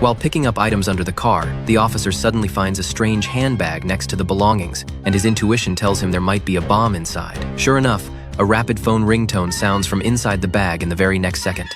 While picking up items under the car, the officer suddenly finds a strange handbag next to the belongings, and his intuition tells him there might be a bomb inside. Sure enough, a rapid phone ringtone sounds from inside the bag in the very next second.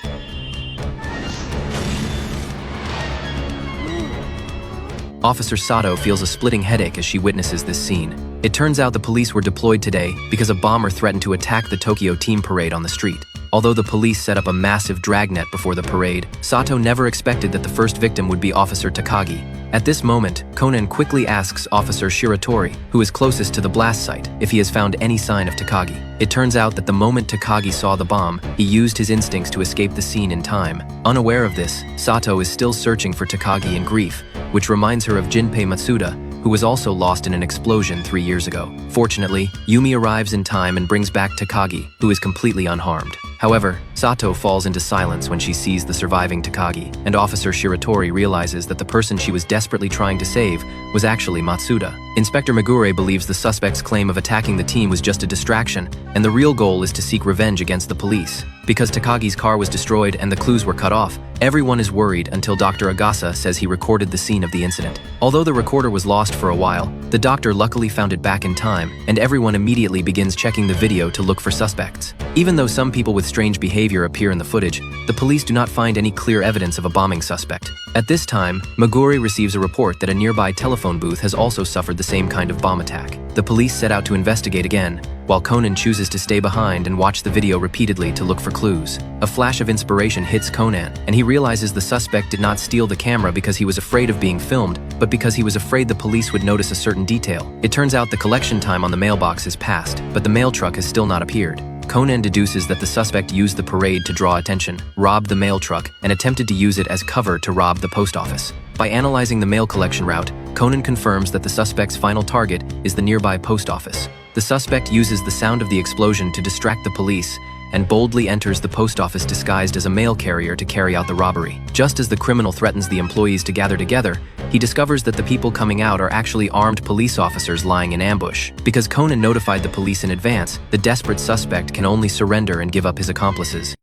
Officer Sato feels a splitting headache as she witnesses this scene. It turns out the police were deployed today because a bomber threatened to attack the Tokyo team parade on the street. Although the police set up a massive dragnet before the parade, Sato never expected that the first victim would be Officer Takagi. At this moment, Conan quickly asks Officer Shiratori, who is closest to the blast site, if he has found any sign of Takagi. It turns out that the moment Takagi saw the bomb, he used his instincts to escape the scene in time. Unaware of this, Sato is still searching for Takagi in grief, which reminds her of Jinpei Matsuda, who was also lost in an explosion 3 years ago. Fortunately, Yumi arrives in time and brings back Takagi, who is completely unharmed. However, Sato falls into silence when she sees the surviving Takagi, and Officer Shiratori realizes that the person she was desperately trying to save was actually Matsuda. Inspector Megure believes the suspect's claim of attacking the team was just a distraction, and the real goal is to seek revenge against the police. Because Takagi's car was destroyed and the clues were cut off, everyone is worried until Dr. Agasa says he recorded the scene of the incident. Although the recorder was lost for a while, the doctor luckily found it back in time, and everyone immediately begins checking the video to look for suspects. Even though some people with strange behavior appear in the footage, the police do not find any clear evidence of a bombing suspect. At this time, Megure receives a report that a nearby telephone booth has also suffered the same kind of bomb attack. The police set out to investigate again, while Conan chooses to stay behind and watch the video repeatedly to look for clues. A flash of inspiration hits Conan, and he realizes the suspect did not steal the camera because he was afraid of being filmed, but because he was afraid the police would notice a certain detail. It turns out the collection time on the mailbox has passed, but the mail truck has still not appeared. Conan deduces that the suspect used the parade to draw attention, robbed the mail truck, and attempted to use it as cover to rob the post office. By analyzing the mail collection route, Conan confirms that the suspect's final target is the nearby post office. The suspect uses the sound of the explosion to distract the police and boldly enters the post office disguised as a mail carrier to carry out the robbery. Just as the criminal threatens the employees to gather together, he discovers that the people coming out are actually armed police officers lying in ambush. Because Conan notified the police in advance, the desperate suspect can only surrender and give up his accomplices.